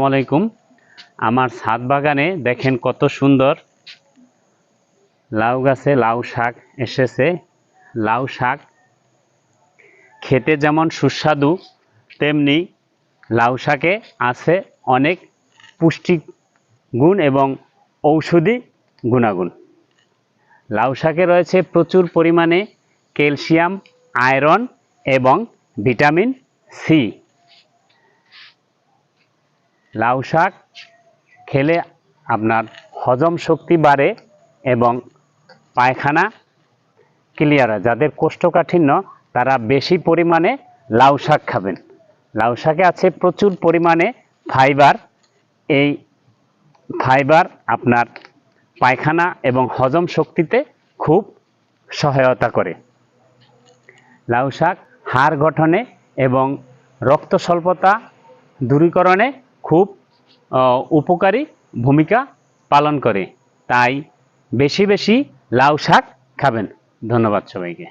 আসসালামু আলাইকুম। আমার ছাদ বাগানে দেখেন কত সুন্দর লাউ গাছে লাউ শাক এসেছে। লাউ শাক খেতে যেমন সুস্বাদু, তেমনি লাউ শাকে আছে অনেক পুষ্টি গুণ এবং ঔষধি গুণাগুণ। লাউ শাকে রয়েছে প্রচুর পরিমাণে ক্যালসিয়াম, আয়রন এবং ভিটামিন সি। লাউ শাক খেলে আপনার হজম শক্তি বাড়ে এবং পায়খানা ক্লিয়ার হয়। যাদের কোষ্ঠকাঠিন্য তারা বেশি পরিমাণে লাউ শাক খাবেন। লাউ শাকে আছে প্রচুর পরিমাণে ফাইবার। এই ফাইবার আপনার পায়খানা এবং হজম শক্তিতে খুব সহায়তা করে। লাউ শাক হাড় গঠনে এবং রক্ত স্বল্পতা দূরীকরণে খুব উপকারী ভূমিকা পালন করে। তাই বেশি বেশি লাউ শাক খাবেন। ধন্যবাদ সবাইকে।